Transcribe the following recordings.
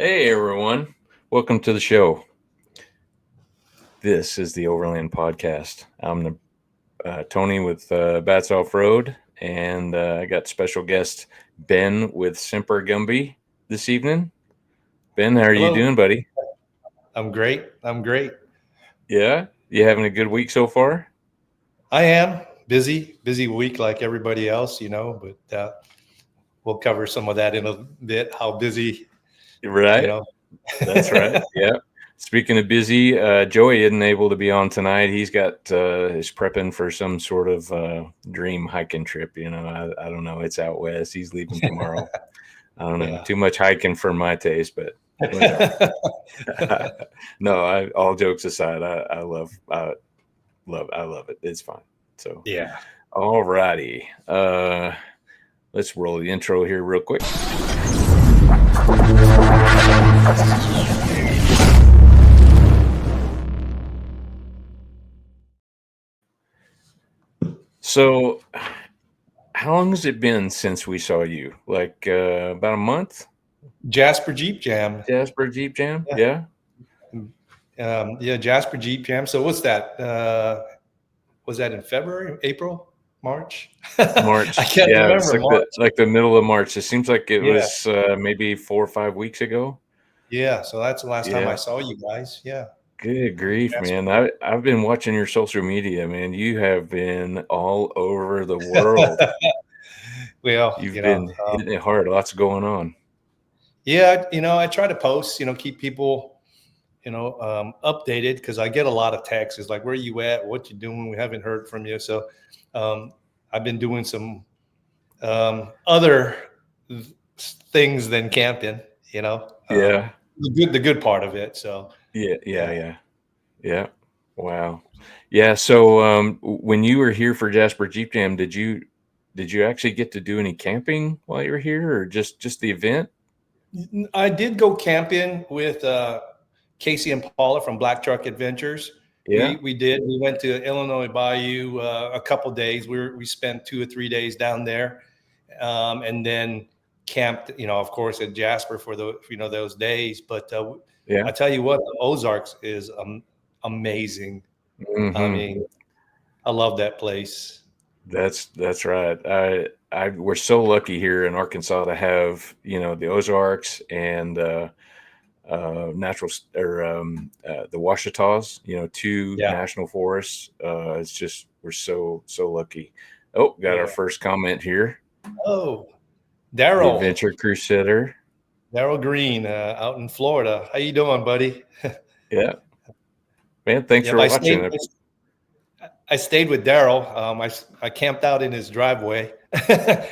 Hey everyone, welcome to the show. This is the Overland podcast. I'm Tony with Bats Off Road, and I got special guest Ben with Semper Gumbie this evening. Ben, how are you Hello. doing, buddy? I'm great. I'm great. Yeah, you having a good week so far? I am busy week like everybody else, but we'll cover some of that in a bit. How busy, you Right, know. that's right. Yeah. Speaking of busy, Joey isn't able to be on tonight. He's got is prepping for some sort of dream hiking trip. I don't know. It's out west. He's leaving tomorrow. I don't know. Yeah. Too much hiking for my taste, but whatever. No, all jokes aside, I love it. It's fine. So, Yeah. all righty. Let's roll the intro here real quick. So, how long has it been since we saw you? Like about a month? Jasper Jeep Jam. Jasper Jeep Jam? Yeah. Yeah. Yeah, Jasper Jeep Jam. So what's that? Was that in February, April, March? I March. can't Yeah, it was remember March. like the middle of March. It seems like it Yeah. was maybe 4 or 5 weeks ago. Yeah. So that's the last time I Yeah. saw you guys. Yeah. Good grief, Jasper. man. I've been watching your social media, man. You have been all over the world. Well, You've been hitting it hard. Lots going on. yeah, I try to post, keep people, updated because I get a lot of texts. It's like, where you at? What you doing? We haven't heard from you. So um, I've been doing some other things than camping, Yeah. the good part of it. So Yeah, yeah, yeah. yeah. Yeah. Wow. Yeah, so when you were here for Jasper Jeep Jam, did you actually get to do any camping while you were here or just the event? I did go camping with Casey and Paula from Black Truck Adventures. We Yeah. we did. We went to Illinois Bayou a couple days. We spent 2 or 3 days down there, and then camped. Of course, at Jasper for those days. But I Yeah. tell you what, the Ozarks is amazing. I Mhm. mean, I love that place. That's right. I we're so lucky here in Arkansas to have, the Ozarks and natural or the Ouachitas, two Yeah. national forests. It's just we're so lucky. Oh, got our Yeah. first comment here. Oh, The Daryl. Adventure Crusader. Daryl Green out in Florida. How you doing, buddy? Yeah, man. Thanks Yeah, for I watching. stayed. I stayed with Daryl. I camped out in his driveway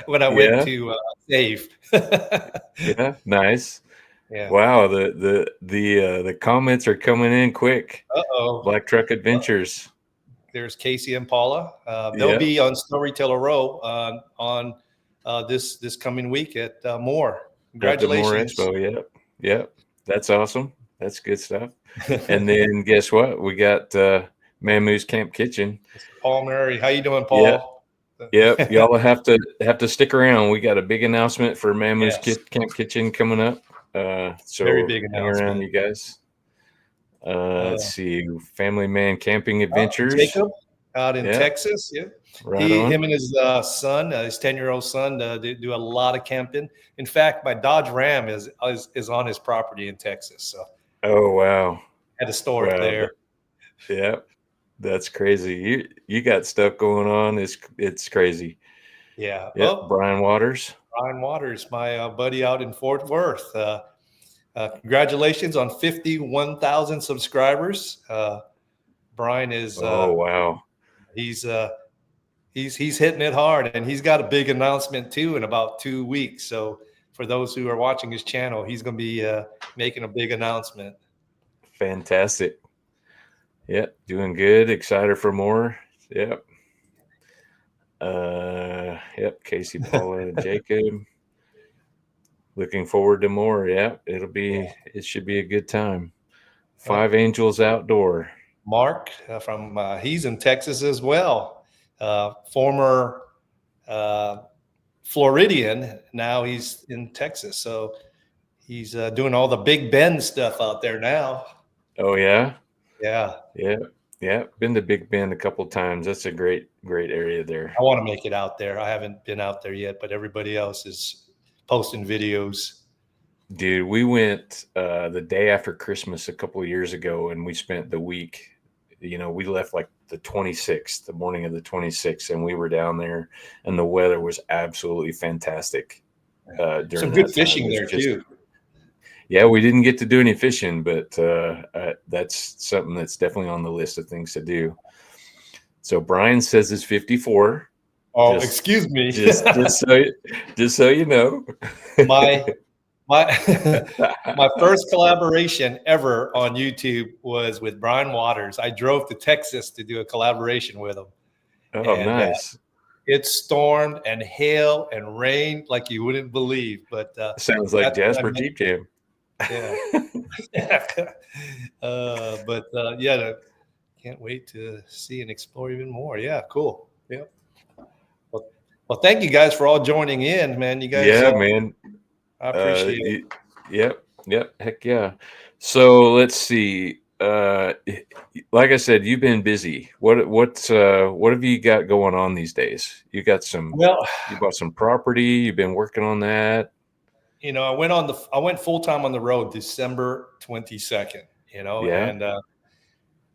when I went Yeah, to save. yeah, nice. Yeah. Wow, the comments are coming in quick. Uh-oh. Black Truck Well, Adventures. there's Casey and Paula. They'll Yep, be on Storyteller Row on this coming week at Moore. at the Moore Congratulations. Expo. Yep, yep. That's awesome. That's good stuff. And then guess what? We got Mamoo's Camp Kitchen. Paul Murray. How you doing, Yeah, Paul? yep. Y'all have to stick around. We got a big announcement for Mamoo's Yes. Camp Kitchen coming up. Very So big hang around, announcement. you guys. Let's Uh, see, Family Man Camping Adventures. Jacob out in Yeah, Texas. Yeah. right on. Him and his son, his 10-year-old son, they do a lot of camping. In fact, my Dodge Ram is on his property in Texas. So Oh wow, I had to store it wow. there. Yeah, that's crazy. You got stuff going on. It's crazy. Yeah. Yep, Oh, Brian Waters. Brian Waters, my buddy out in Fort Worth. Congratulations on 51,000 subscribers. Brian is Oh wow, he's he's hitting it hard, and he's got a big announcement too in about 2 weeks. So for those who are watching his channel, he's going to be making a big announcement. fantastic. Yep, doing good. Excited for more. Yep. Yep. Casey, Paula, and Jacob. Looking forward to more. Yep. Yeah. It should be a good time. Well, Five Angels Outdoor. Mark from he's in Texas as well. Former Floridian, now he's in Texas. So he's doing all the Big Bend stuff out there now. Oh yeah, Yeah, yeah, yeah. Been to Big Bend a couple times. That's a great area there. I want to make it out there. I haven't been out there yet, but everybody else is posting videos. Dude, we went the day after Christmas a couple of years ago, and we spent the week. We left like the 26th, the morning of the 26th, and we were down there, and the weather was absolutely fantastic during Some good that time. It fishing was there just, too. yeah, we didn't get to do any fishing, but that's something that's definitely on the list of things to do. So Brian says it's 54. Oh, Just, excuse me. just so you know. my my my first collaboration ever on YouTube was with Brian Waters. I drove to Texas to do a collaboration with him, Oh, and nice. it stormed and hailed and rained like you wouldn't believe. But Sounds like that's what I Jasper meant. Jeep Jam. Yeah. Yeah, can't wait to see and explore even more. Yeah, cool. Yeah. Well, thank you guys for all joining in, man. You guys, Yeah, man. I appreciate it. Yep. Heck yeah. So let's see. Like I said, you've been busy. What have you got going on these days? You got Well, you bought some property. You've been working on that. I went full time on the road December 22nd. Yeah. And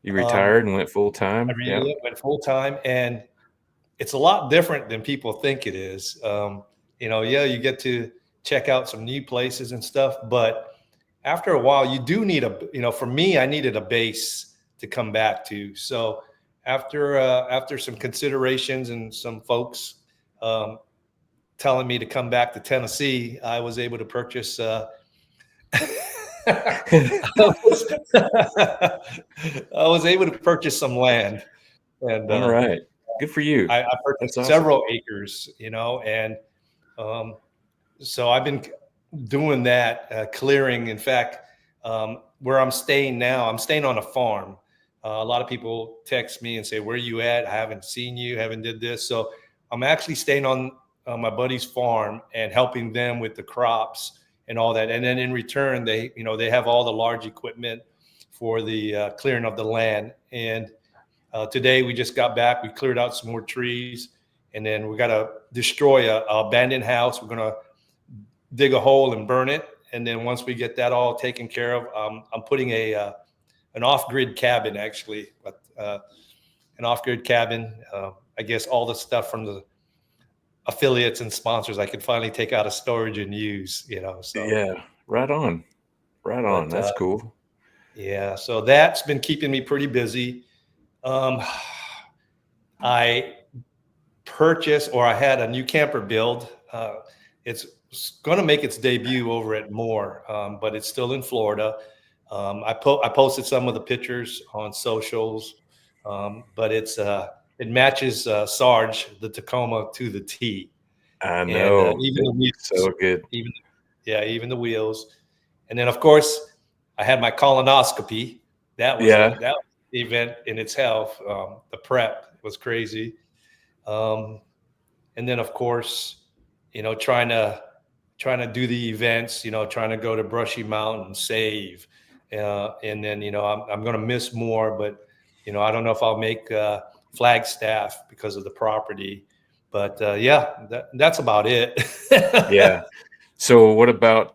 You um, retired and went full I time. Yeah. really went full time, and it's a lot different than people think it is. Yeah, you get to check out some new places and stuff, but after a while, you do need for me, I needed a base to come back to. So after some considerations and some folks um, telling me to come back to Tennessee, I was able to purchase. I was able to purchase some land, and All right. Good for you. I That's purchased awesome. several acres, and um, so I've been doing that, clearing. In fact, where I'm staying now, I'm staying on a farm. A lot of people text me and say, "Where are you at? I haven't seen you, haven't did this." So I'm actually staying on my buddy's farm and helping them with the crops and all that. And then in return, they have all the large equipment for the clearing of the land. And today we just got back. We cleared out some more trees, and then we got to destroy a abandoned house. We're gonna dig a hole and burn it. And then once we get that all taken care of, I'm putting an off-grid cabin, actually, an off-grid cabin. I guess all the stuff from the affiliates and sponsors I could finally take out of storage and use. So Yeah. Right on. Right on. but That's cool. yeah, so that's been keeping me pretty busy. Um, I I had a new camper build. It's going to make its debut over at Moore, but it's still in Florida. I posted some of the pictures on socials, but it matches Sarge the Tacoma to the T, I and know. even It's the wheels, so good. even even the wheels, and then of course I had my colonoscopy. Yeah. That was the event in itself. The prep was crazy. Um, and then of course, trying to do the events, trying to go to Brushy Mountain, save, and then I'm going to miss more, but I don't know if I'll make Flagstaff because of the property, but yeah, that's about it. Yeah. So what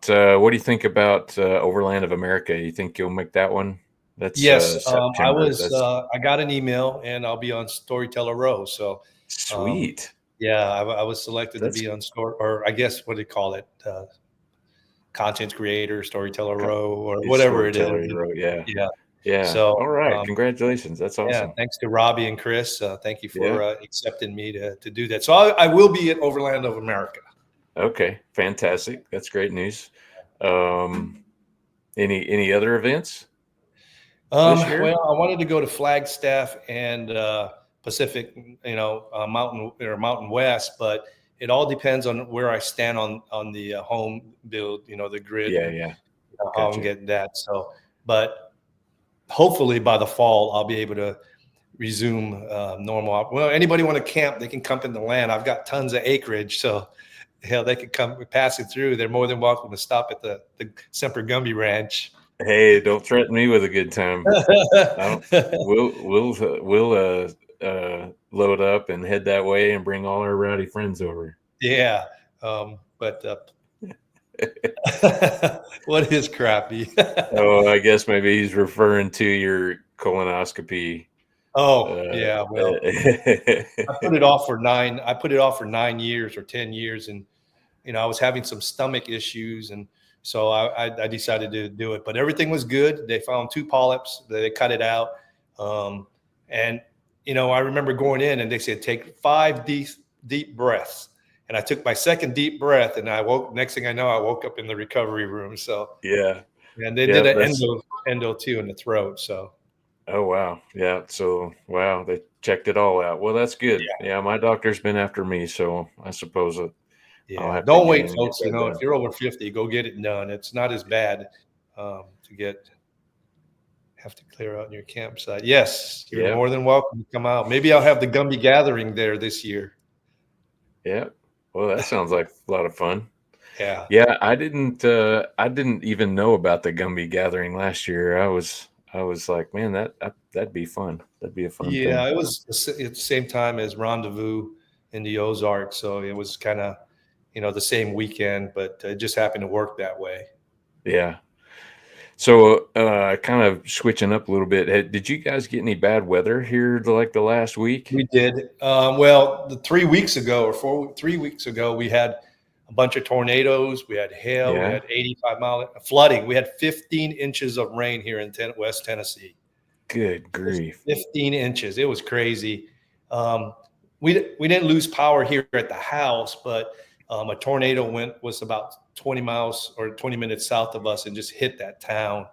do you think about Overland of America? You think you'll make that one? That's Yes, September. That's I got an email and I'll be on Storyteller Row. So um, sweet. yeah, I was selected to That's be on or I guess what do you call it? Content creator, Storyteller Row, or whatever it is. storyteller you wrote. Yeah. Yeah. Yeah. So All right. Congratulations. That's yeah, awesome. thanks to Robbie and Chris. Thank you Yeah. for accepting me to do that. So I will be at Overland of America. Okay. Fantastic. That's great news. Um, any other events this year? Well, I wanted to go to Flagstaff and Pacific, Mountain West, but it all depends on where I stand on the home build, the grid, Yeah. and Yeah. how I'm Gotcha. getting that. So, but hopefully by the fall, I'll be able to resume normal. Well, anybody want to camp, they can camp in the land. I've got tons of acreage, so hell, they could come passing through. They're more than welcome to stop at the Semper Gumbie Ranch. Hey, don't threaten me with a good time. I don't. We'll load up and head that way and bring all our rowdy friends over. Yeah. But what is crappy? Oh, I guess maybe he's referring to your colonoscopy. Oh, yeah. Well, Yeah, I put it off for 9 years or 10 years. And, I was having some stomach issues. And so I decided to do it, but everything was good. They found 2 polyps. They cut it out. And, I remember going in and they said, take 5 deep breaths. And I took my second deep breath and I woke, next thing I know, I woke up in the recovery room. So, yeah. and they did Yeah, an endo too in the throat. So, oh wow. Yeah. So wow, they checked it all out. Well, that's good. yeah. Yeah, my doctor's been after me, so I suppose I'll Yeah. have to Don't get wait, in and get folks. that If done. you're over 50, go get it done. It's not as bad to have to clear out your campsite. Yes, you're Yeah. more than welcome to come out. Maybe I'll have the Gumby gathering there this year. Yeah. Well, that sounds like a lot of fun. Yeah. Yeah, I didn't even know about the Gumby gathering last year. I was like, man, that'd be fun. That'd be a fun Yeah. thing. It was at the same time as Rendezvous in the Ozarks. So it was kind of, the same weekend, but it just happened to work that way. Yeah. So, kind of switching up a little bit. Did you guys get any bad weather here, like the last week? We did. Well, 3 weeks ago or 3 weeks ago, we had a bunch of tornadoes. We had hail. We Yeah. had 85-mile flooding. We had 15 inches of rain here in West Tennessee. Good grief. 15 inches. It was crazy. Um, we didn't lose power here at the house, but a tornado was about 20 miles or 20 minutes south of us and just hit that town.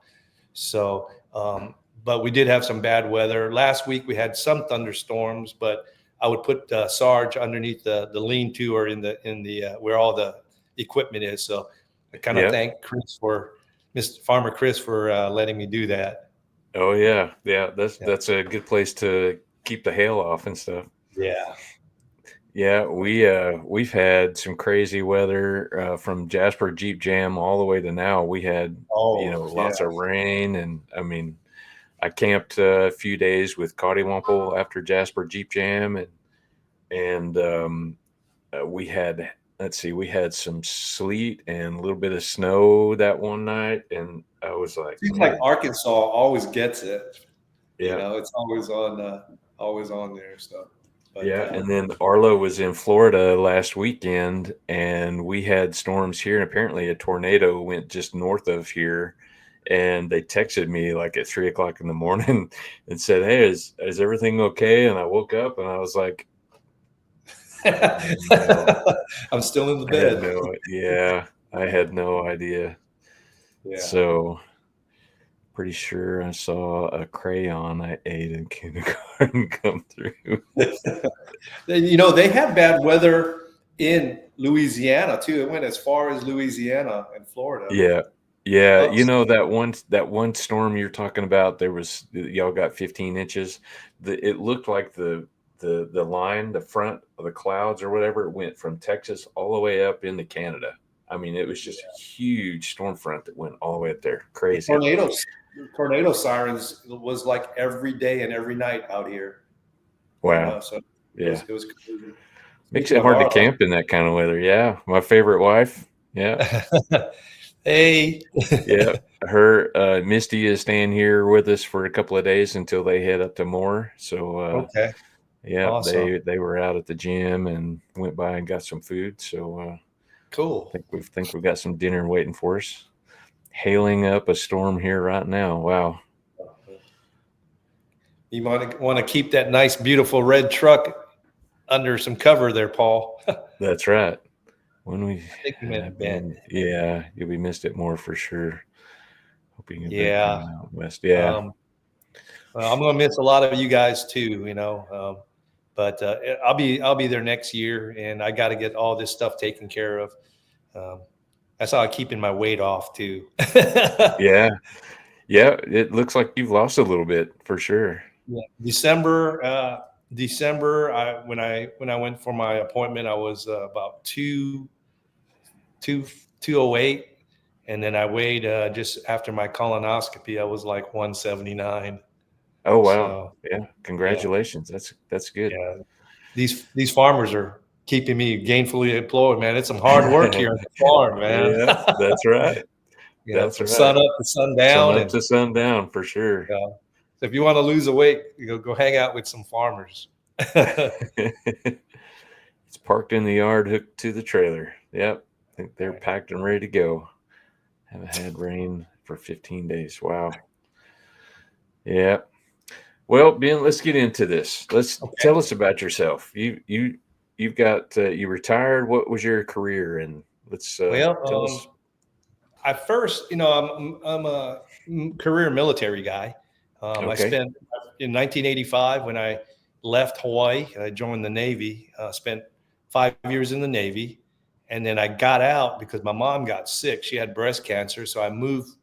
So, but we did have some bad weather. Last week we had some thunderstorms, but I would put Sarge underneath the lean-to or in the where all the equipment is. So I kind of Yeah. thank Chris for Mr. Farmer Chris for letting me do that. Oh yeah. Yeah. That's Yeah. that's a good place to keep the hail off and stuff. Yeah. Yeah, we've had some crazy weather from Jasper Jeep Jam all the way to now. We had, Oh, yeah. lots of rain, and I mean, I camped a few days with Cottywomple after Jasper Jeep Jam, and we had, let's see, we had some sleet and a little bit of snow that one night, and I was like, Seems like man, Arkansas always gets it. yeah. It's always on there. So, but Yeah, and then Arlo was in Florida last weekend, and we had storms here, and apparently a tornado went just north of here, and they texted me like at 3 o'clock in the morning and said, "Hey, is everything okay?" And I woke up and I was like, "No, I'm still in the I had bed. no, yeah, I had no idea." Yeah. So pretty sure I saw a crayon I ate in kindergarten come through. They had bad weather in Louisiana too. It went as far as Louisiana and Florida. Yeah. Yeah, Ups. that one storm you're talking about, there was y'all got 15 inches. It looked like the line, the front of the clouds or whatever, it went from Texas all the way up into Canada. I mean, it was just a huge storm front that went all the way up there. The Crazy. tornado sirens was like every day and every night out here. Wow. So Yeah. it was crazy. Makes Speaking it of hard to Arlo, camp in that kind of weather. Yeah. My favorite wife. Yeah. hey, Yeah. Her Misty is staying here with us for a couple of days until they head up to Moore. So okay, yeah, awesome, they were out at the gym and went by and got some food. So cool. think we've got some dinner waiting for us. Hailing up a storm here right now. Wow. You want to keep that nice, beautiful red truck under some cover there, Paul. That's right. When we I think you have meant Ben. been, yeah, you'll be missed it more for sure. Hoping you've been Yeah. coming out west. Yeah. Well, I'm gonna miss a lot of you guys too, but I'll be there next year, and I got to get all this stuff taken care of. That's how I'm keeping my weight off too. Yeah. Yeah. It looks like you've lost a little bit for sure. Yeah. December. When I went for my appointment, I was about 208, and then I weighed just after my colonoscopy, I was like 179. Oh wow. So Yeah. yeah, Congratulations. That's good. yeah. These farmers are keeping me gainfully employed, man. It's some hard work here on the farm, man. Yeah, that's right. That's From right. sun up to Sun sundown, up and to sundown for sure. yeah. So if you want to lose a weight, go hang out with some farmers. It's parked in the yard, hooked to the trailer. Yep. I think they're Right. packed and ready to go. Haven't had rain for 15 days. Wow. Yeah. Well, Ben, let's get into this. Let's Okay. tell us about yourself. You've got you retired. What was your career? And let's Well, tell us. I first, I'm a career military guy. I Okay. spent in 1985 when I left Hawaii. I joined the Navy. Spent 5 years in the Navy, and then I got out because my mom got sick. She had breast cancer, so I moved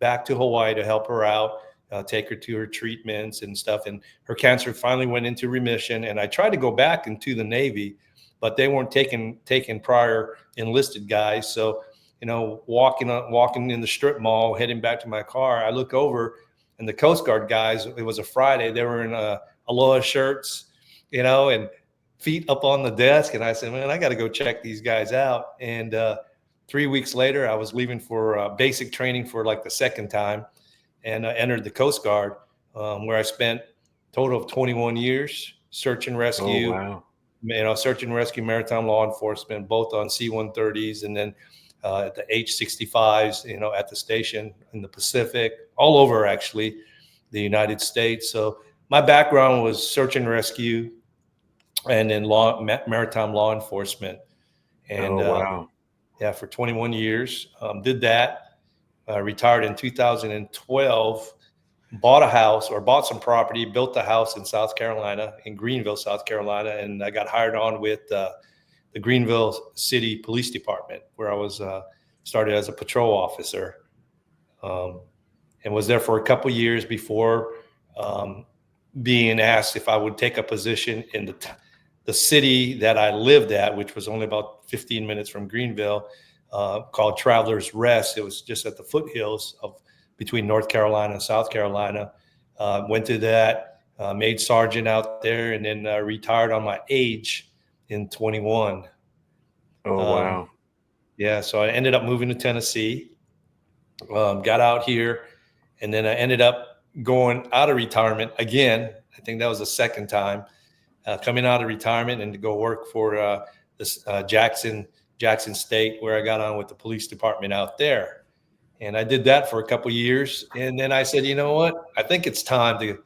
back to Hawaii to help her out, take her to her treatments and stuff. And her cancer finally went into remission. And I tried to go back into the Navy, but they weren't taking prior enlisted guys. So walking in the strip mall, heading back to my car, I look over and the Coast Guard guys, it was a Friday, they were in Aloha shirts, and feet up on the desk. And I said, man, I got to go check these guys out. And 3 weeks later, I was leaving for basic training for like the second time, and entered the Coast Guard, where I spent a total of 21 years, search and Oh rescue, wow. search and rescue, maritime law enforcement, both on C-130s and then at the H-65s, at the station in the Pacific, all over actually the United States. So my background was search and rescue, and then maritime law enforcement. And Oh wow. yeah, for 21 years, did that. Retired in 2012. Bought some property, built a house in South Carolina, in Greenville, South Carolina, and I got hired on with the Greenville City Police Department, where I was started as a patrol officer, um, and was there for a couple years before um, being asked if I would take a position in the city that I lived at, which was only about 15 minutes from Greenville, called Travelers Rest. It was just at the foothills of between North Carolina and South Carolina. Went to that, made sergeant out there, and then retired on my age in 21. Oh Um, wow. yeah, so I ended up moving to Tennessee, got out here, and then I ended up going out of retirement again. I think that was the second time, coming out of retirement and to go work for this Jackson State, where I got on with the police department out there. And I did that for a couple of years, and then I said, you know what? I think it's time to,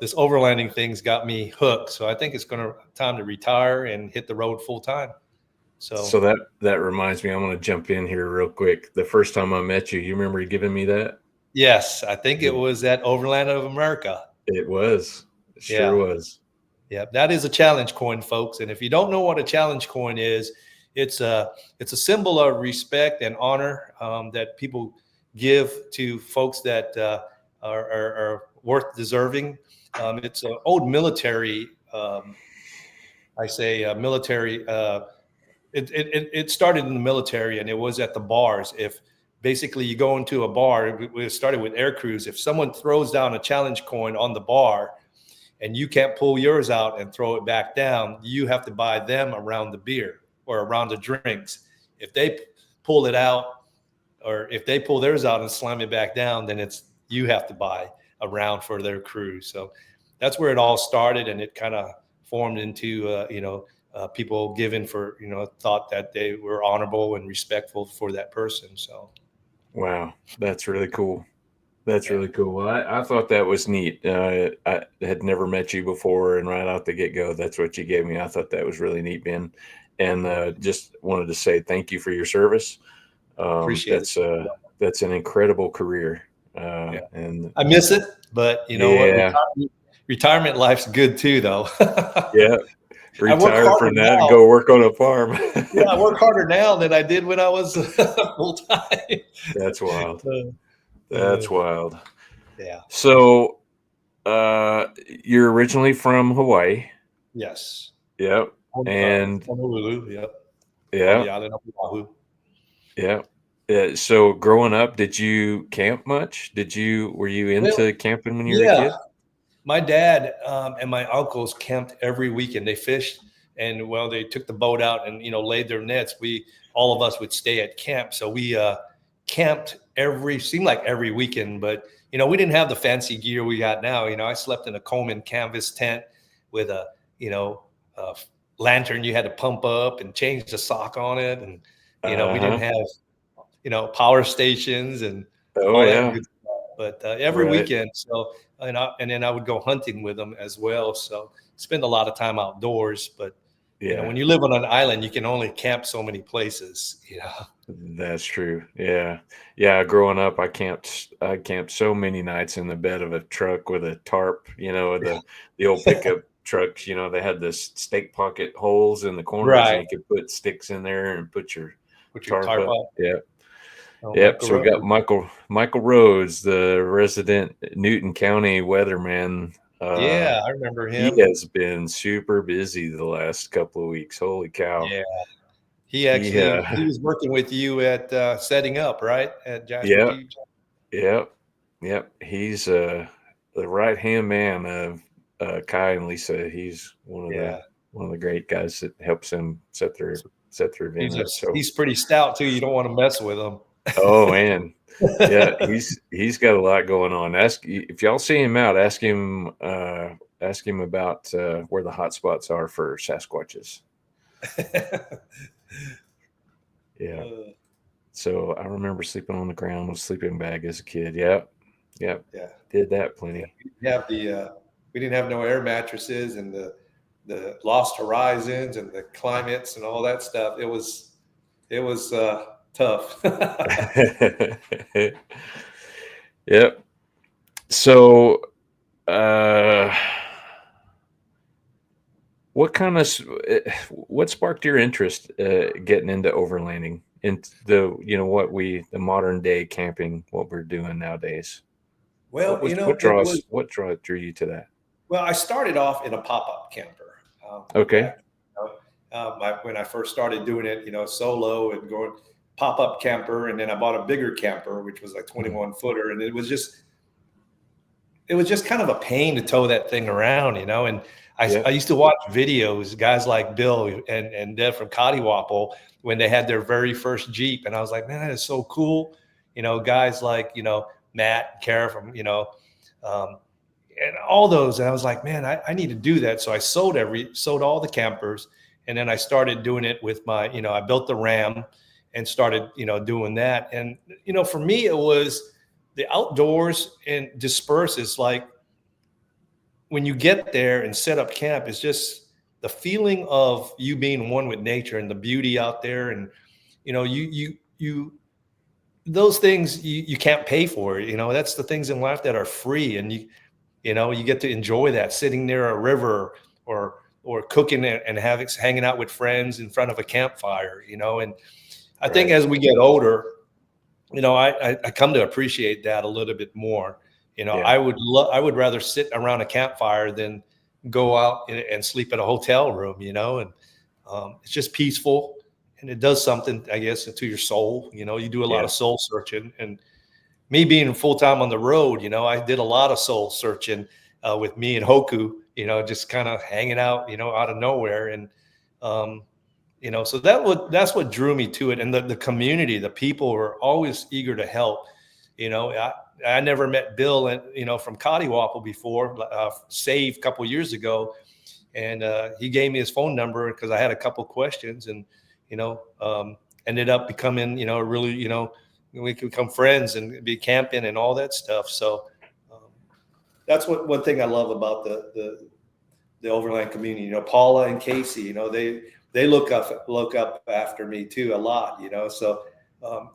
this overlanding thing's got me hooked. So I think it's time to retire and hit the road full time. So So that reminds me, I'm going to jump in here real quick. The first time I met you, you remember giving me that? yes, I think it was at Overland of America. It was. It sure Yeah. was. Yeah, that is a challenge coin, folks. And if you don't know what a challenge coin is, it's a symbol of respect and honor, that people give to folks that are worth deserving. It's an old military. I say military. It started in the military, and it was at the bars. If basically you go into a bar, we started with air crews. If someone throws down a challenge coin on the bar, and you can't pull yours out and throw it back down, you have to buy them a round of beer or a round of drinks. If they pull it out, or if they pull theirs out and slam it back down, then you have to buy a round for their crew. So that's where it all started, and it kind of formed into people giving for thought that they were honorable and respectful for that person. So Wow. That's really cool. That's yeah, really cool. Well, I thought that was neat. I had never met you before, and right out the get go, that's what you gave me. I thought that was really neat, Ben. And just wanted to say thank you for your service. appreciate it. That's an incredible career. Yeah, And I miss it, but you know what? yeah, Retirement life's good too, though. yeah. I work Retire harder from that and now. go work on a farm. Yeah, I work harder now than I did when I was full time. That's wild. Uh, That's wild. yeah. So, you're originally from Hawaii. Yes. Yep. And Honolulu. Yep. On yeah, the island of Oahu. Yeah. So growing up, did you camp much? Were you Well, into camping when you were a yeah. kid? My dad and my uncles camped every weekend. They fished, and well, they took the boat out and laid their nets. We all of us would stay at camp, so we camped seemed like every weekend. But we didn't have the fancy gear we got now. I slept in a Coleman canvas tent with a you know a lantern you had to pump up and change the sock on it, and we didn't Uh-huh. have power stations and Oh all that yeah. good stuff. But every Right. weekend, so and then I would go hunting with them as well. So spend a lot of time outdoors. But Yeah. when you live on an island, you can only camp so many places. That's true. Yeah. Yeah, growing up, I camped so many nights in the bed of a truck with a tarp, the old pickup trucks, they had this stake pocket holes in the corners and Right. you could put sticks in there and put your Put your tarp tarp up. up. Yeah. Oh, Yep. Michael So we got Rose. Michael Rhodes, the resident Newton County weatherman. Yeah, I remember He him. has been super busy the last couple of weeks. Holy cow. Yeah, He he was working with you at setting up right at Jasper yeah, Jeep. yep, yep. He's the right hand man of Kai and Lisa. He's Yeah, one of the great guys that helps him set their event up. So he's pretty stout too. You don't want to mess with him. oh man. Yeah, he's got a lot going on. If y'all see him out, ask him about where the hot spots are for Sasquatches. Yeah. Uh, So I remember sleeping on the ground with a sleeping bag as a kid. Yep. Yep. yeah, Did that yeah. plenty. We didn't have no air mattresses and the lost horizons and the climates and all that stuff. It was tough. Yep. So uh what sparked your interest getting into overlanding into the modern day camping, what we're doing nowadays? Well, it was What drew you to that? well. I started off in a pop up camper Okay. back when I first started doing it. Solo and going pop up camper, and then I bought a bigger camper, which was like Mhm. 21-footer, and it was just kind of a pain to tow that thing around. And I Yep. used to watch videos, guys like Bill and Deb from Cottywapple when they had their very first Jeep. And I was like, man, that is so cool. Guys like, Matt, Kara from, um, and all those. And I was like, man, I need to do that. So I sold all the campers. And then I started doing it with I built the Ram and started, doing that. And, for me, it was the outdoors and disperse is like when you get there and set up camp, it's just the feeling of you being one with nature and the beauty out there. And, you those things you can't pay for. That's the things in life that are free. And you get to enjoy that sitting near a river or cooking and hanging out with friends in front of a campfire. And I think Right. as we get older, I come to appreciate that a little bit more. Yeah. I would rather sit around a campfire than go out and sleep in a hotel room. And it's just peaceful, and it does something, I guess, to your soul. You do a lot Yeah. of soul searching, and me being full time on the road, I did a lot of soul searching with me and Hoku. Just kind of hanging out, out of nowhere, and um, so that's what drew me to it. And the community, the people were always eager to help. I never met Bill and from Cottywapple before, Save a couple years ago, and he gave me his phone number because I had a couple questions, and you know ended up becoming really we could become friends and be camping and all that stuff. So um, that's what one thing I love about the Overland community. Paula and Casey, they look up after me too a lot. So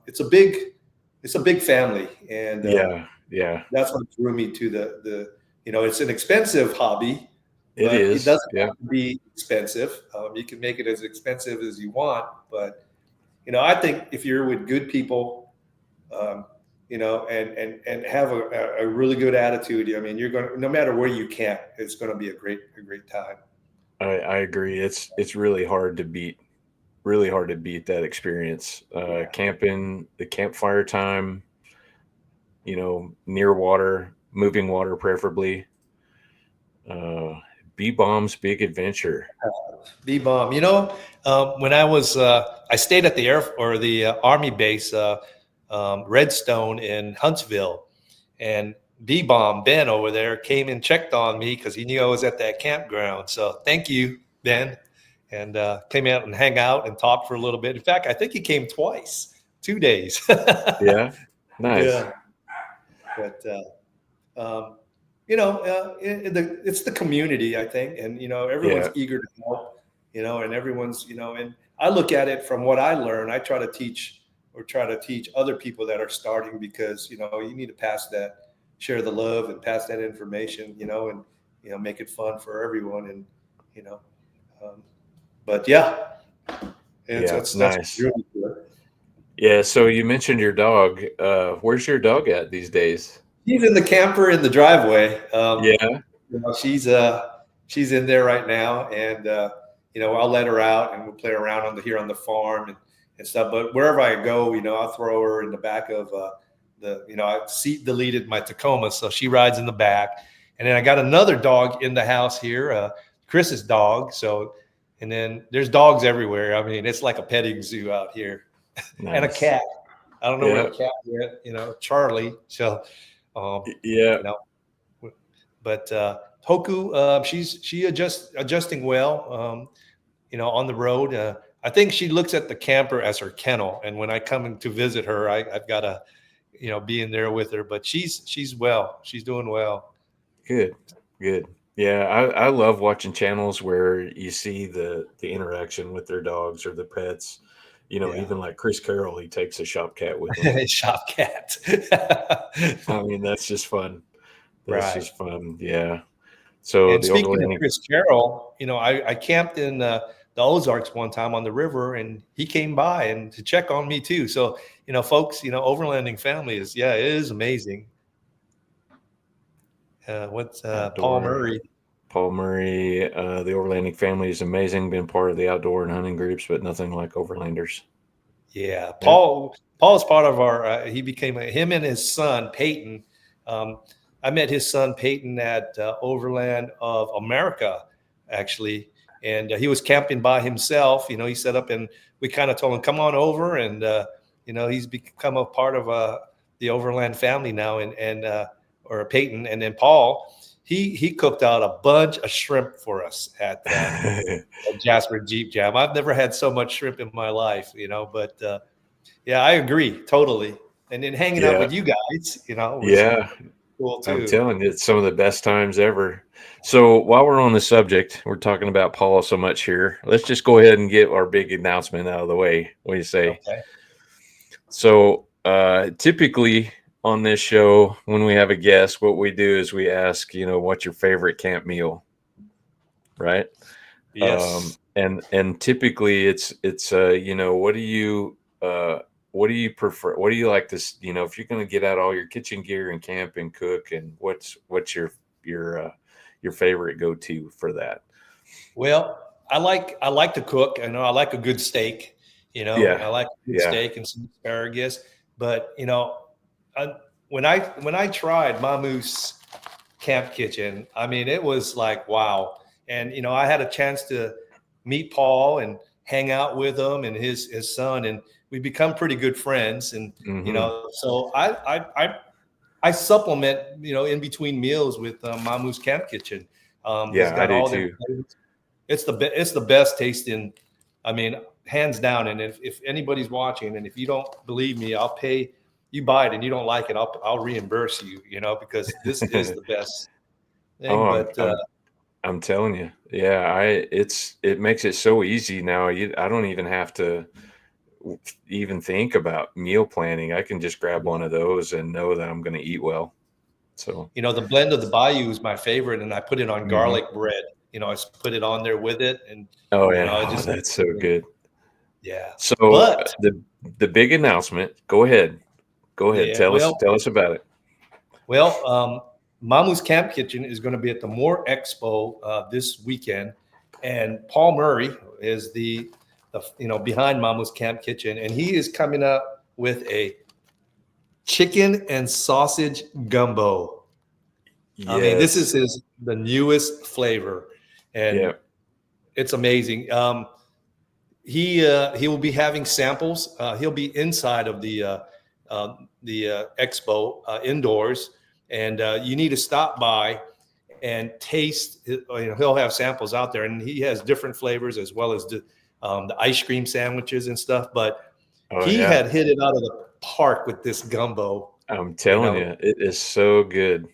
it's a big family, and Yeah. Yeah. that's what drew me to the. It's an expensive hobby, It but it is. doesn't Yeah. have to be expensive. You can make it as expensive as you want, but I think if you're with good people, um, and have a really good attitude. I mean, you're going to, no matter where you camp, it's going to be a great time. I agree. It's really hard to beat really hard to beat that experience. Yeah. Camping, the campfire time, near water, moving water preferably. Uh, B Bomb's Big Adventure. B-bomb. When I stayed at the Army base, Redstone in Huntsville, and B-bomb Ben over there came and checked on me because he knew I was at that campground. So thank you, Ben, and came out and hang out and talk for a little bit. In fact, I think he came twice, 2 days. Yeah, nice. Yeah, but um, it's the community, I think, and everyone's Yeah, eager to help, and everyone's, and I look at it from what I learn. I try to teach other people that are starting, because you need to share the love and pass that information, and make it fun for everyone, and you know, um, but yeah, it's yeah, that's nice. really good. Yeah, so you mentioned your dog. Where's your dog at these days? She's in the camper in the driveway. Yeah, She's in there right now, and I'll let her out and we'll play around here on the farm and stuff. But wherever I go, I'll throw her in the back of I seat deleted my Tacoma, so she rides in the back. And then I got another dog in the house here, Chris's dog. So, and then there's dogs everywhere. I mean, it's like a petting zoo out here, and a nice. cat. I don't know where Yeah, the cat went, Charlie. So, yeah, you know, but Hoku, she adjusting well, on the road. I think she looks at the camper as her kennel, and when I come in to visit her, I've got to, be in there with her. But she's well. She's doing well. good, good. Yeah, I love watching channels where you see the interaction with their dogs or the pets. Yeah, Even like Chris Carroll, he takes a shop cat with him. shop cat. I mean, that's just fun. That's Right. just fun. Yeah. So And the speaking of overlanding. Chris Carroll, I camped in the Ozarks one time on the river, and he came by and to check on me too. So, folks, overlanding family it is amazing. What's Paul Outdoor. Murray? Paul Murray, the overlanding family is amazing. Been part of the outdoor and hunting groups, but nothing like overlanders. Yeah, Yep. Paul is part of our. He became him and his son Peyton. Um, I met his son Peyton at Overland of America, actually, and he was camping by himself. He set up, and we kind of told him, "Come on over," and he's become a part of the Overland family now, or Peyton, and then Paul. He cooked out a bunch of shrimp for us at Jasper Jeep Jam. I've never had so much shrimp in my life, but yeah, I agree totally. And then hanging out Yeah. with you guys, was Yeah. cool I'm too. telling you, it's some of the best times ever. So while we're on the subject, we're talking about Paul so much here. Let's just go ahead and get our big announcement out of the way. What do you say? Okay. So typically on this show, when we have a guest, what we do is we ask, what's your favorite camp meal, right? Yes. And typically it's what do you prefer, what do you like this, if you're going to get out all your kitchen gear and camp and cook, and what's your favorite go-to for that? Well, I like to cook. I know I like a good steak. Yeah, I like a good yeah. steak and some asparagus. But I, when I tried Mamu's Camp Kitchen, I mean, it was like wow. And I had a chance to meet Paul and hang out with him and his son, and we become pretty good friends. And Hmm. so I supplement in between meals with Mamu's Camp Kitchen. He's Yeah, I got do all them too. flavors. It's the best tasting. I mean, hands down. And if anybody's watching, and if you don't believe me, I'll pay. You buy it and you don't like it, I'll reimburse you. Because this is the best thing. Oh, But I'm telling you. Yeah, it makes it so easy now. I don't even have to even think about meal planning. I can just grab one of those and know that I'm going to eat well. So, the blend of the Bayou is my favorite, and I put it on mhm. garlic bread. I put it on there with it, and Oh yeah, I oh, just that's so good. yeah. So But the big announcement. Go ahead. Go ahead. yeah, Tell us about it. Mamu's Camp Kitchen is going to be at the Moore Expo this weekend, and Paul Murray is the behind Mama's Camp Kitchen, and he is coming up with a chicken and sausage gumbo. Yes. I mean, this is the newest flavor, and it's amazing. He will be having samples. He'll be inside of the expo indoors, and you need to stop by and taste. He'll have samples out there, and he has different flavors as well as the ice cream sandwiches and stuff. But he had hit it out of the park with this gumbo. I'm telling you, it is so good.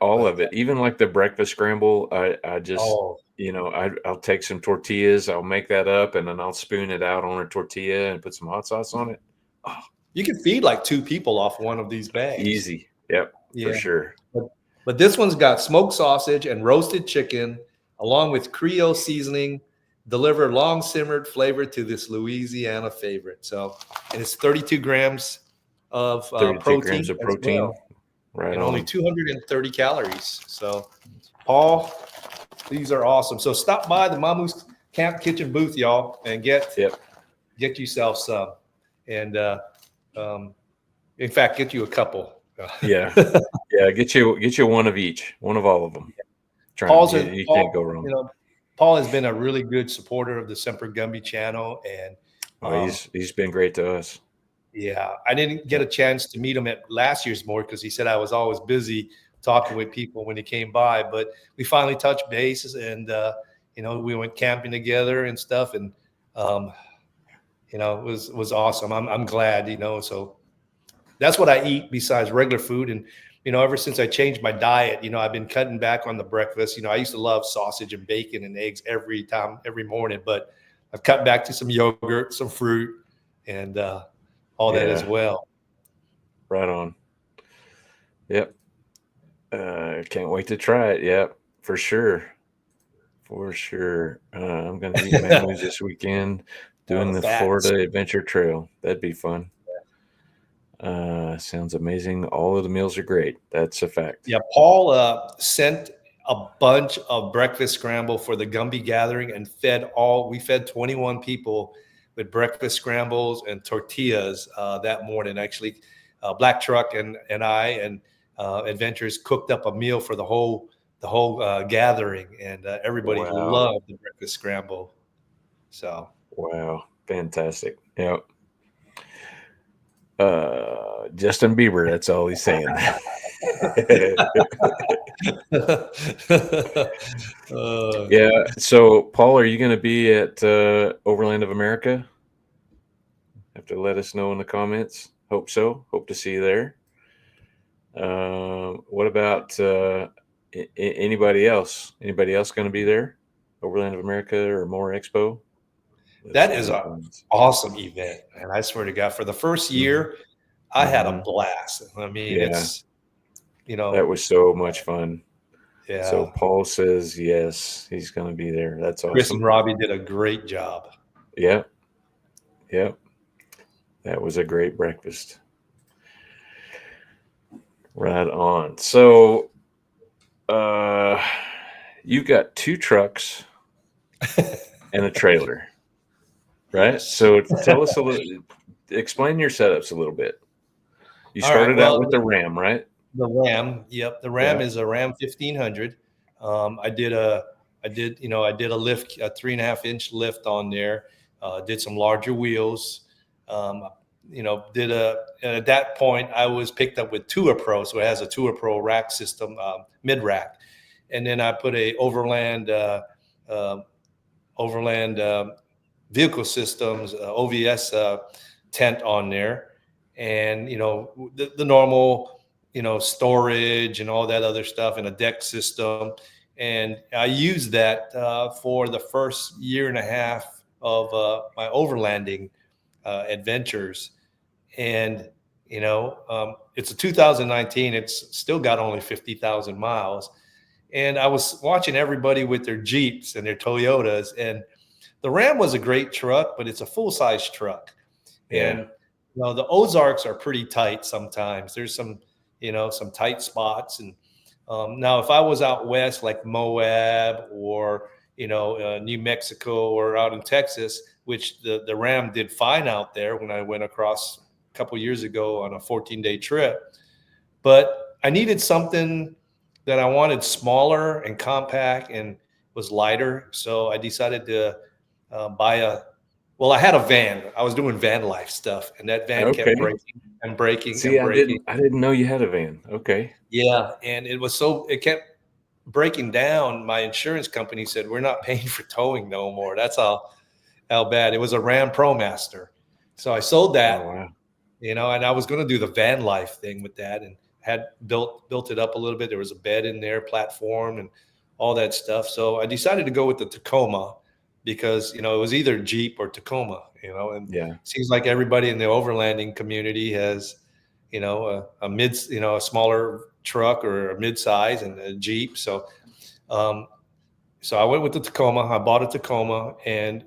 All of it, even like the breakfast scramble. I just, I'll take some tortillas, I'll make that up, and then I'll spoon it out on a tortilla and put some hot sauce on it. Oh, you can feed like 2 people off one of these bags. Easy. Yep. For sure. But this one's got smoked sausage and roasted chicken, along with Creole seasoning, deliver long simmered flavor to this Louisiana favorite. So, and it's 32 grams of 32 protein. Grams of protein. Well, right. And only 230 calories. So, Paul, these are awesome. So stop by the Mama's Camp Kitchen booth, y'all, and get yourself some. And in fact, get you a couple. Yeah. Get you one of each, one of all of them. You can't go wrong. Paul has been a really good supporter of the Semper Gumbie channel, and he's been great to us. Yeah, I didn't get a chance to meet him at last year's board because he said I was always busy talking with people when he came by. But we finally touched bases, and we went camping together and stuff, and it was awesome. I'm glad, So that's what I eat besides regular food, and ever since I changed my diet, I've been cutting back on the breakfast. I used to love sausage and bacon and eggs every morning, but I've cut back to some yogurt, some fruit, and all that as well. Right on. Yep. Can't wait to try it. Yep, for sure. I'm going to eat mangoes this weekend, doing the Florida Adventure Trail. That'd be fun. Sounds amazing. All of the meals are great. That's a fact. Yeah, Paul sent a bunch of breakfast scramble for the Gumbie gathering and we fed 21 people with breakfast scrambles and tortillas that morning. Actually, Black Truck and I and Adventures cooked up a meal for the whole gathering, and everybody loved the breakfast scramble. So fantastic. Yep. Justin Bieber, that's all he's saying. So Paul, are you going to be at Overland of America? Have to let us know in the comments. Hope so. Hope to see you there. What about anybody else going to be there? Overland of America or more Expo? That is an awesome event, and I swear to God, for the first year, I had a blast. I mean, it's that was so much fun. Yeah. So Paul says yes, he's going to be there. That's awesome. Chris and Robbie did a great job. Yep. That was a great breakfast. Right on. So, you got 2 trucks and a trailer. Right. So tell us explain your setups a little bit. You started out with the Ram, right? The Ram. Yep. The Ram is a Ram 1500. I did a lift, a 3.5-inch lift on there. Did some larger wheels. At that point I was picked up with Tour Pro. So it has a Tour Pro rack system, mid rack. And then I put a Overland Vehicle Systems OVS tent on there, and the normal storage and all that other stuff, and a deck system. And I used that for the first year and a half of my overlanding adventures. And it's a 2019. It's still got only 50,000 miles. And I was watching everybody with their Jeeps and their Toyotas, and the Ram was a great truck, but it's a full-size truck. And the Ozarks are pretty tight sometimes. There's some tight spots. And now if I was out west like Moab or New Mexico or out in Texas, which the Ram did fine out there when I went across a couple years ago on a 14-day trip. But I needed something that I wanted smaller and compact and was lighter. So I decided to buy well, I had a van. I was doing van life stuff, and that van kept Okay. breaking and breaking See, and breaking. I didn't know you had a van. Okay. Yeah, and it kept breaking down. My insurance company said, we're not paying for towing no more. That's how bad. It was a Ram ProMaster. So I sold Oh, that, wow. and I was going to do the van life thing with that, and had built it up a little bit. There was a bed in there, platform, and all that stuff. So I decided to go with the Tacoma because, it was either Jeep or Tacoma, and it Yeah. seems like everybody in the overlanding community has, a smaller truck or a mid-size and a Jeep. Um, so I went with the Tacoma. I bought a Tacoma, and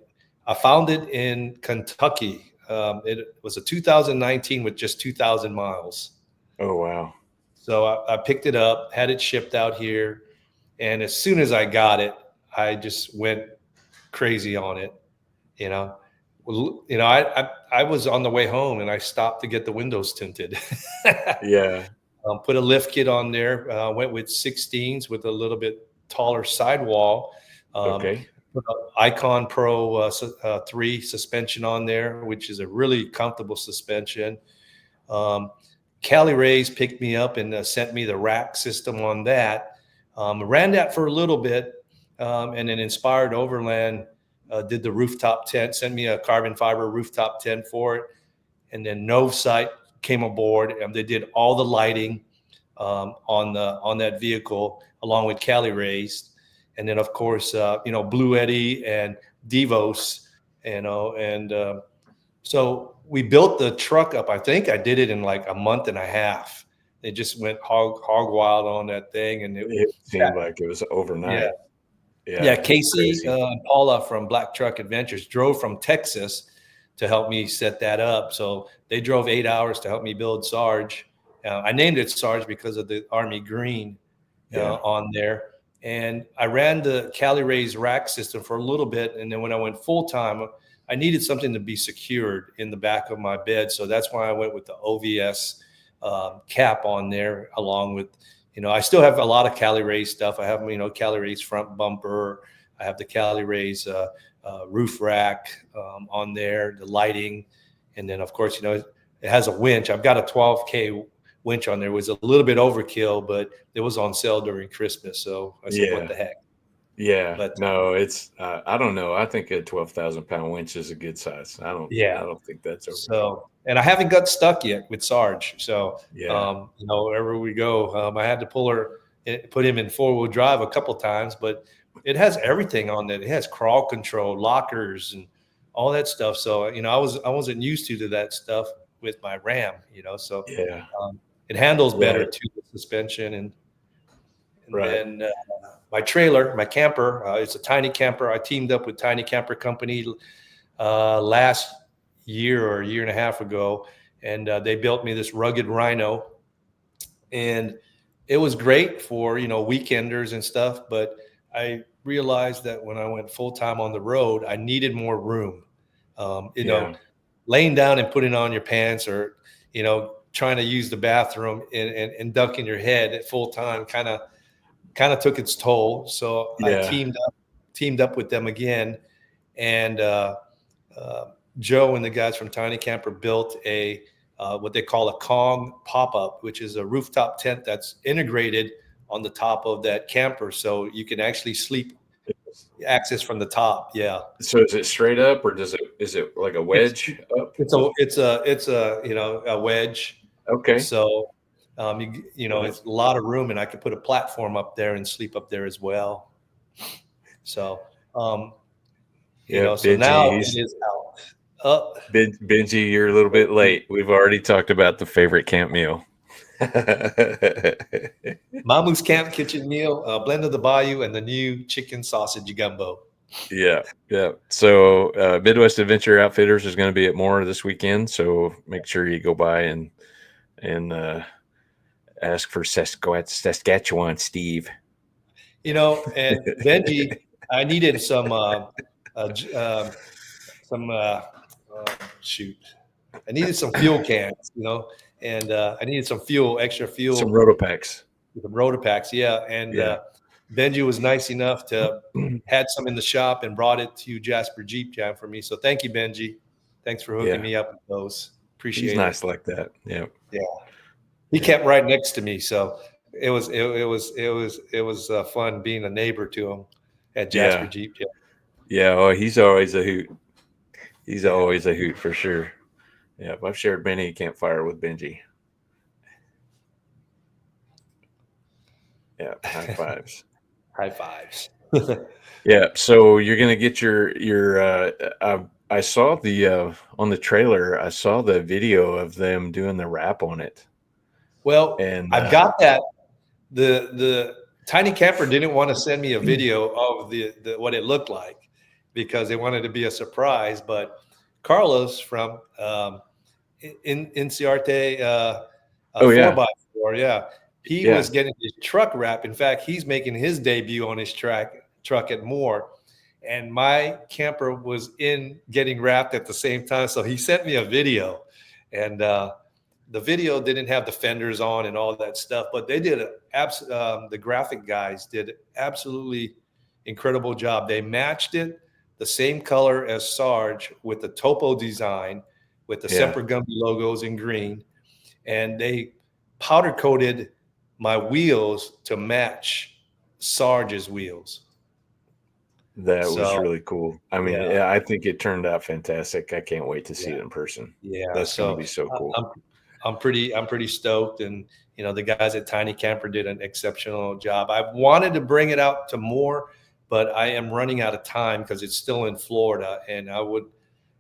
I found it in Kentucky. It was a 2019 with just 2,000 miles. Oh, wow. So I picked it up, had it shipped out here, and as soon as I got it, I just went crazy on it. You know, I was on the way home and I stopped to get the windows tinted. Yeah. Put a lift kit on there. Went with 16s with a little bit taller sidewall. Um, Okay. put a Icon Pro 3 suspension on there, which is a really comfortable suspension. Um, Cali Rays picked me up and sent me the rack system on that. Ran that for a little bit, and then Inspired Overland did the rooftop tent, sent me a carbon fiber rooftop tent for it. And then Novesight came aboard, and they did all the lighting on that vehicle along with Cali Rays. And then, of course, Blue Eddy and Devos, and so we built the truck up. I think I did it in like a month and a half. It just went hog wild on that thing, and It seemed like it was yeah, overnight. yeah. Yeah. It's Casey crazy. and Paula from Black Truck Adventures drove from Texas to help me set that up. So they drove 8 hours to help me build Sarge. I named it Sarge because of the Army green Yeah. on there. And I ran the Cali Rays rack system for a little bit. And then when I went full time, I needed something to be secured in the back of my bed. So that's why I went with the OVS cap on there, along with, I still have a lot of Cali Rays stuff. I have, Cali Rays front bumper. I have the Cali Rays roof rack on there, the lighting. And then, of course, it has a winch. I've got a 12K winch on there. It was a little bit overkill, but it was on sale during Christmas. So I said, what Yeah. the heck? Yeah. But No, it's I don't know. I think a 12,000 pound winch is a good size. I yeah. don't think that's overkill. So, and I haven't got stuck yet with Sarge. So, Yeah. wherever we go, I had to put him in 4-wheel drive a couple times, but it has everything on it. It has crawl control, lockers, and all that stuff. So, I wasn't used to that stuff with my Ram, so Yeah. it handles Yeah. better too, the suspension. And Right. then my trailer, my camper, it's a tiny camper. I teamed up with Tiny Camper Company last year or a year and a half ago, and they built me this rugged Rhino, and it was great for weekenders and stuff. But I realized that when I went full time on the road, I needed more room. Yeah. Laying down and putting on your pants, or trying to use the bathroom and ducking your head at full time kind of took its toll. So I Yeah. teamed up with them again, and uh, Joe and the guys from Tiny Camper built a what they call a Kong pop-up, which is a rooftop tent that's integrated on the top of that camper, so you can actually sleep access from the top. Yeah, So is it straight up, or is it like a it's wedge up? it's a a wedge. Okay. So Right. it's a lot of room, and I could put a platform up there and sleep up there as well. So Yeah, so now Benji, it is out. Uh, Benji, you're a little bit late. We've already talked about the favorite camp meal. Mamu's Camp Kitchen Meal, Blend of the Bayou, and the new chicken sausage gumbo. Yeah, yeah. So Midwest Adventure Outfitters is going to be at more this weekend. So make sure you go by and ask for Saskatchewan Steve. And Benji, I needed some some shoot. I needed some fuel cans, and I needed some fuel, extra Some fuel, Rotopacks. the Rotopacks, yeah. And Benji was nice enough to had some in the shop and brought it to Jasper Jeep Jam for me. So thank you, Benji. Thanks for hooking me up with those. Appreciate He's it. nice like that. Yeah. Yeah. He kept right next to me, so it was fun being a neighbor to him at Jasper Jeep Jam. Yeah. Oh, he's always a hoot. He's always a hoot for sure. Yeah. I've shared many campfire with Benji. Yeah. High fives. High fives. Yeah. So you're gonna get your I saw the on the trailer. I saw the video of them doing the wrap on it. Well, And I've got that. The Tiny Camper didn't want to send me a video of the what it looked like because they wanted to be a surprise. But Carlos from Inciarte 4x4, he was getting his truck wrap. In fact, he's making his debut on his truck at Moore. And my camper was in getting wrapped at the same time. So he sent me a video. And the video didn't have the fenders on and all that stuff, but they did the graphic guys did absolutely incredible job. They matched it the same color as Sarge with the topo design, with the Semper Gumbie logos in green. And they powder coated my wheels to match Sarge's wheels. That was really cool. I mean, I think it turned out fantastic. I can't wait to see it in person. Yeah, that's going to be so cool. I'm pretty stoked, and the guys at Tiny Camper did an exceptional job. I wanted to bring it out to more, but I am running out of time because it's still in Florida, and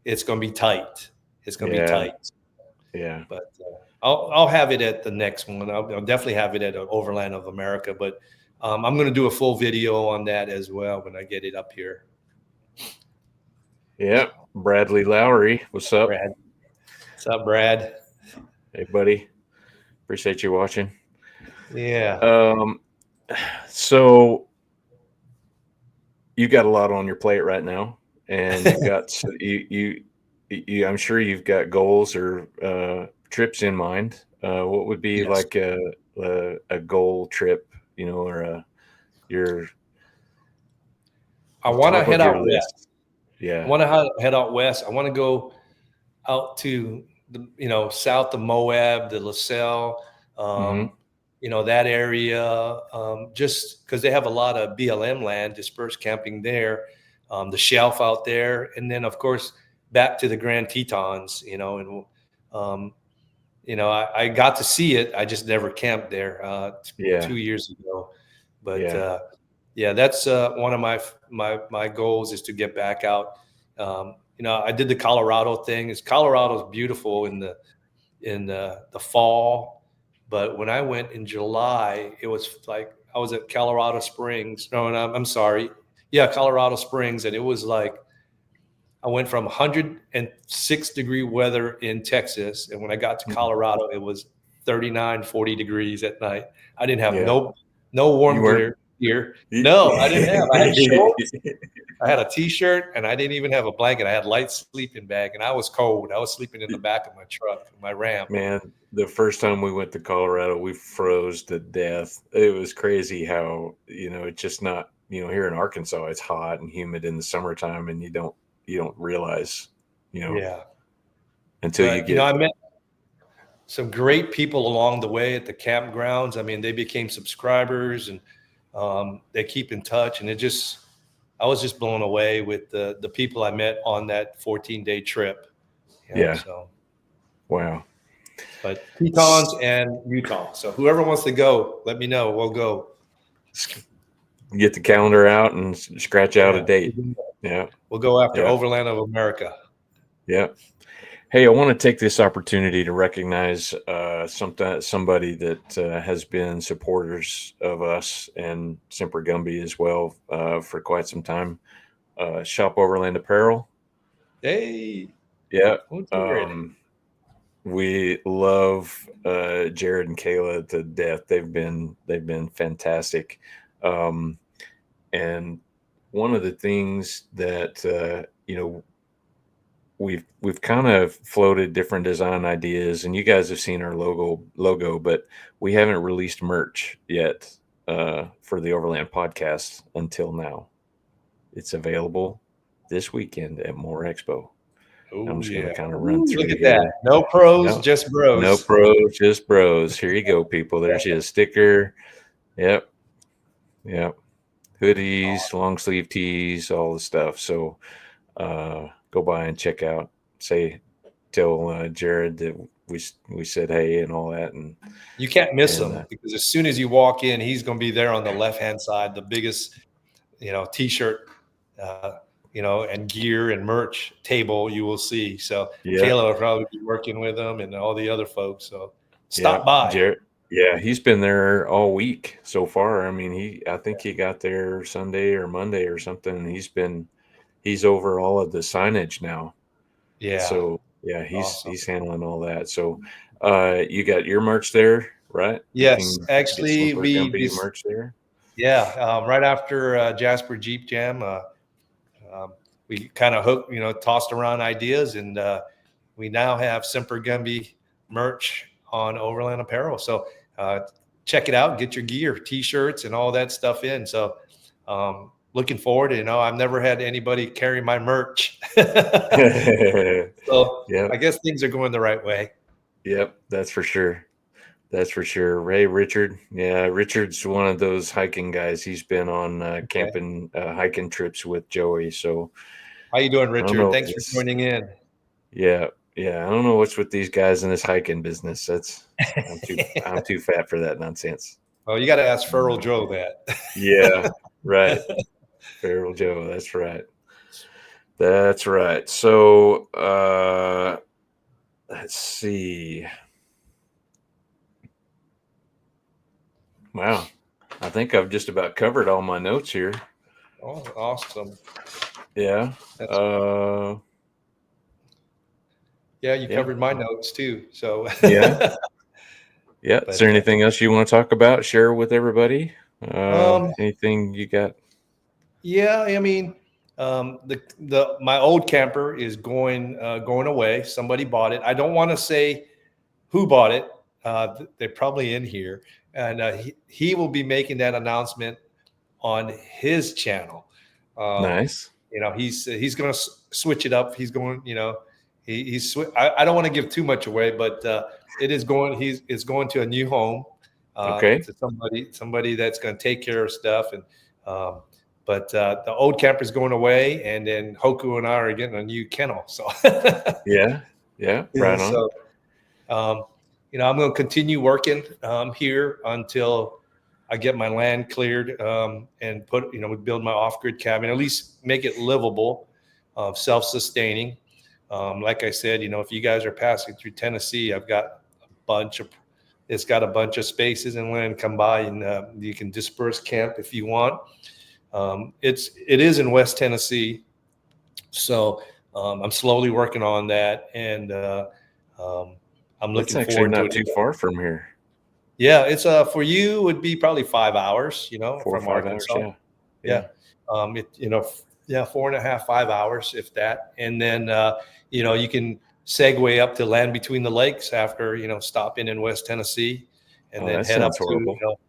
it's going to be tight. It's going to be tight. Yeah, but I'll have it at the next one. I'll definitely have it at Overland of America, but I'm going to do a full video on that as well when I get it up here. Yeah, Bradley Lowry, what's up? Brad. What's up, Brad? Hey, buddy. Appreciate you watching. Yeah. So you got a lot on your plate right now, and you've got you. I'm sure you've got goals or trips in mind. What would be like a goal trip, or I want to head out west. Yeah. I want to head out west. I want to go out to the, south of Moab, the LaSalle, that area, just because they have a lot of BLM land, dispersed camping there, the shelf out there. And then, of course, back to the Grand Tetons, I got to see it. I just never camped there 2 years ago. But that's one of my goals is to get back out. I did the Colorado thing. Colorado's beautiful in the fall, but when I went in July, it was like I was at Colorado Springs. No, I'm sorry. Yeah, Colorado Springs, and it was like I went from 106-degree weather in Texas, and when I got to Colorado, it was 39, 40 degrees at night. I didn't have no warm gear. No, I didn't have. I had shorts. I had a T-shirt, and I didn't even have a blanket. I had light sleeping bag, and I was cold. I was sleeping in the back of my truck, my Ram. Man, the first time we went to Colorado, we froze to death. It was crazy how it's just not here in Arkansas. It's hot and humid in the summertime, and you don't realize until you get. I met some great people along the way at the campgrounds. I mean, they became subscribers, and they keep in touch, and I was just blown away with the people I met on that 14-day trip. So. Wow. But Tetons and Utah. So whoever wants to go, let me know. We'll go. Get the calendar out and scratch out a date. Yeah. We'll go after Overland of America. Yeah. Hey, I want to take this opportunity to recognize somebody that has been supporters of us and Semper Gumbie as well for quite some time. Shop Overland Apparel. Hey. Yeah. We love Jared and Kayla to death. They've been fantastic. And one of the things that we've kind of floated different design ideas, and you guys have seen our logo, but we haven't released merch yet for the Overland podcast until now. It's available this weekend at More Expo. I'm Oh just going yeah. to kind of run Ooh, look through at that. here. No pros, No, just no bros. pros, just bros. Here you go, people. There's your sticker. Yep, yep. Hoodies, long sleeve tees, all the stuff. So go by and check out. Tell Jared that we said hey and all that, You can't miss and him because as soon as you walk in, he's going to be there on the left-hand side, the biggest, t-shirt, and gear and merch table you will see. So yeah, Kayla will probably be working with him and all the other folks. So yeah, stop by. Jared. Yeah, he's been there all week so far. I mean, I think he got there Sunday or Monday or something. And he's over all of the signage now. Yeah. So yeah, Awesome. he's handling all that. So you got your merch there, right? You Yes, can get actually, Semper Gumbie merch there. right after Jasper Jeep Jam, um, we kind of tossed around ideas, and we now have Semper Gumbie merch on Overland Apparel. So check it out, get your gear, t-shirts, and all that stuff in. So looking forward. I've never had anybody carry my merch, so Yep, I guess things are going the right way. yep, that's for sure. That's for sure. Ray Richard. Yeah, Richard's one of those hiking guys. He's been on Okay. camping, hiking trips with Joey. So How you doing, I don't Richard? know. Thanks for joining in. Yeah, yeah. I don't know what's with these guys in this hiking business. I'm too fat for that nonsense. Well, you got to ask Feral Joe that. Yeah, right. Feral Joe. That's right. That's right. So let's see. Wow. I think I've just about covered all my notes here. Oh, awesome. Yeah. That's Uh Yeah, you yeah. covered my notes too. So Yeah. Yeah. Is there but anything else you want to talk about? Share with everybody? um Anything you got? yeah, I mean, the my old camper is going away. Somebody bought it. I don't want to say who bought it. They're probably in here, and he will be making that announcement on his channel. Um, Nice. he's going to switch it up. He's going, I don't want to give too much away, but it is going. It's going to a new home, Okay. to somebody that's going to take care of stuff. And um, but the old camper's going away, and then Hoku and I are getting a new kennel. So Yeah. Yeah. yeah, Right on. so um, I'm going to continue working here until I get my land cleared, and build my off-grid cabin, at least make it livable, self-sustaining. Like I said, if you guys are passing through Tennessee, it's got a bunch of spaces and land. Come by, and you can disperse camp if you want. It is in West Tennessee, so I'm slowly working on that, and um, I'm That's looking actually forward to not it. too far from here. Yeah, it's for you would be probably 5 hours, 4 or from 5 hours. Arkansas. Yeah. Yeah. Yeah. Yeah, 4.5, 5 hours, if that. And then you can segue up to land between the lakes after, stopping in West Tennessee, and Oh, then that head up sounds to, horrible.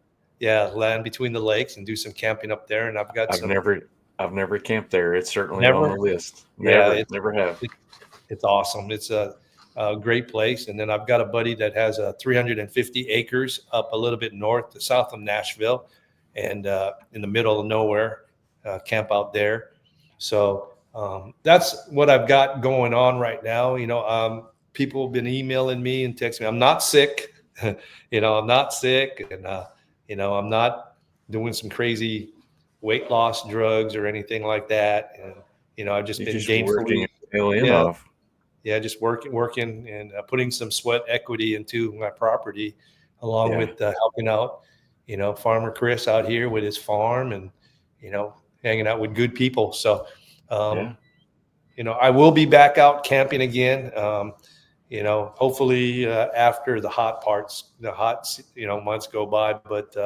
land between the lakes and do some camping up there. And I've got I've some never I've never camped there. It's certainly on the never, list. yeah, Never have. it's awesome. It's a great place. And then I've got a buddy that has 350 acres up a little bit north to south of Nashville, and in the middle of nowhere, camp out there. So that's what I've got going on right now. People have been emailing me and texting me. I'm not sick. I'm not sick. And, I'm not doing some crazy weight loss drugs or anything like that. And, I've just You're been just working gainfully, your tail end yeah, off. yeah, just working and putting some sweat equity into my property, along Yeah. with helping out, Farmer Chris out here with his farm, and hanging out with good people. So, um, Yeah. I will be back out camping again. Hopefully after the hot months go by. But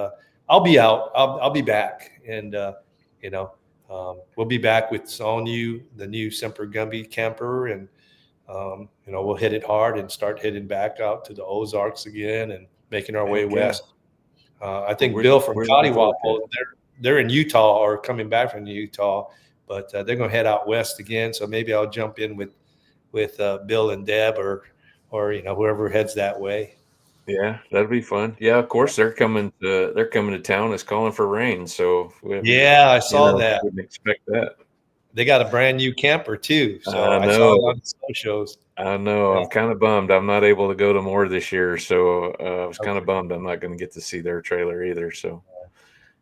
I'll be out. I'll be back, and you know we'll be back with the new Semper Gumbie camper, and we'll hit it hard and start heading back out to the Ozarks again and making our way Heck yeah. west. I think We're, Bill from we're looking forward to Cottywapple, they're in Utah or coming back from Utah, but they're going to head out west again. So maybe I'll jump in with Bill and Deb or whoever heads that way. Yeah, that'd be fun. Yeah, of course they're coming to town. It's calling for rain, so Yeah, I saw that. wouldn't expect that. They got a brand new camper too. So I I saw it know. on the snow shows. I know. Yeah. I'm kind of bummed. I'm not able to go to more this year, so I was kind of Okay. bummed. I'm not going to get to see their trailer either. So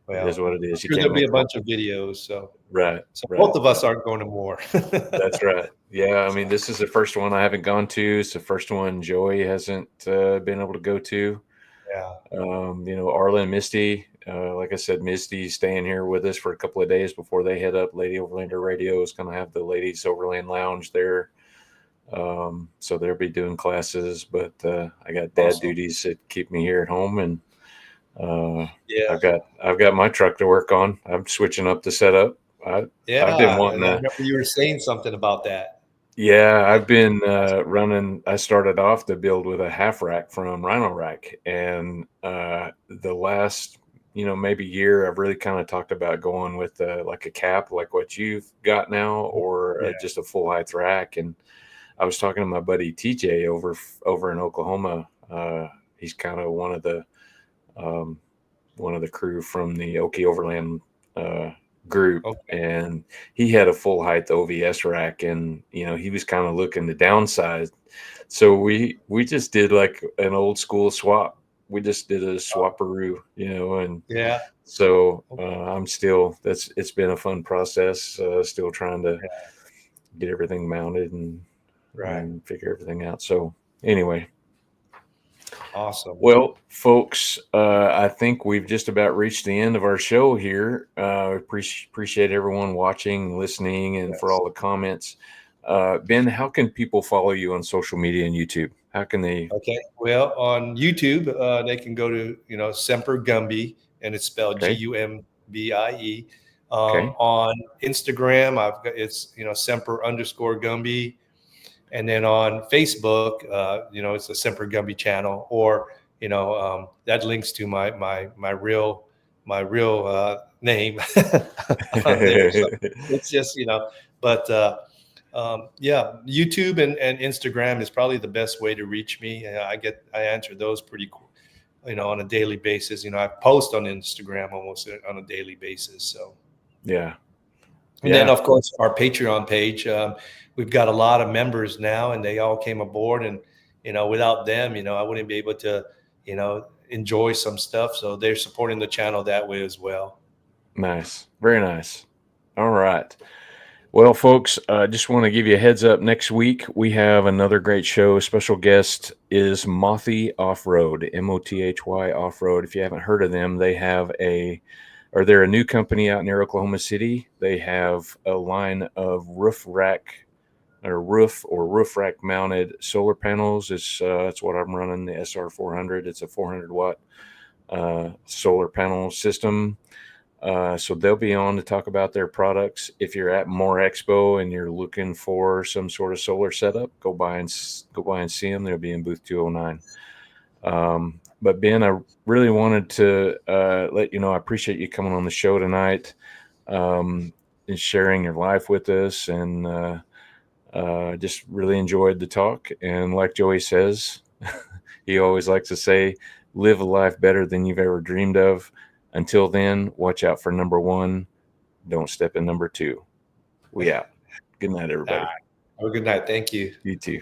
it is Well, what it I'm is. You sure can't there'll be make a bunch of videos. So right, both right. of us aren't going to more. That's right. Yeah, I mean, this is the first one I haven't gone to. It's the first one Joey hasn't been able to go to. Yeah. Arla and Misty, like I said, Misty's staying here with us for a couple of days before they head up. Lady Overlander Radio is going to have the Ladies Overland Lounge there. So they'll be doing classes, but I got dad Awesome. duties that keep me here at home, and Yeah. I've got my truck to work on. I'm switching up the setup. I've been Yeah. wanting And I to. remember you were saying something about that. Yeah, That I've been running. I started off the build with a half rack from Rhino Rack, and the last, maybe year, I've really kind of talked about going with like a cap, like what you've got now, or Yeah. just a full height rack. And I was talking to my buddy TJ over in Oklahoma. He's kind of um, one of the crew from the Okie Overland group, Okay. and he had a full height OVS rack, and he was kind of looking to downsize. So we just did like an old school swap. We just did a swapperoo, and Yeah. so it's been a fun process. Still trying to Yeah. get everything mounted Right. and figure everything out. So anyway. Awesome. Well, folks, I think we've just about reached the end of our show here. Appreciate everyone watching, listening, and for Yes. all the comments. Ben, how can people follow you on social media and YouTube? How can they? Okay. Well, on YouTube, they can go to Semper Gumbie, and it's spelled Okay, Gumbie. okay, On Instagram, it's Semper_Gumbie, and then on Facebook, it's a Semper Gumbie channel, or that links to my real name on there. So it's just but yeah, YouTube and Instagram is probably the best way to reach me. I answer those pretty cool, on a daily basis. I post on Instagram almost on a daily basis. So, yeah, and then yeah, of course our Patreon page. We've got a lot of members now, and they all came aboard. And without them, I wouldn't be able to, enjoy some stuff. So they're supporting the channel that way as well. nice, very nice. All right. Well, folks, just want to give you a heads up. Next week, we have another great show. Special guest is Mothy Off-Road, Mothy Off-Road. If you haven't heard of them, they're a new company out near Oklahoma City. They have a line of roof rack mounted solar panels. That's what I'm running, the SR400. It's a 400 watt solar panel system. So they'll be on to talk about their products. If you're at More Expo and you're looking for some sort of solar setup, go by and see them. They'll be in booth 209. But Ben, I really wanted to let you know I appreciate you coming on the show tonight, and sharing your life with us, and just really enjoyed the talk. And like Joey says, he always likes to say, live a life better than you've ever dreamed of. Until then, watch out for number one. Don't step in number two. We out. Good night, All everybody. right. Have a good night. Thank you. You too.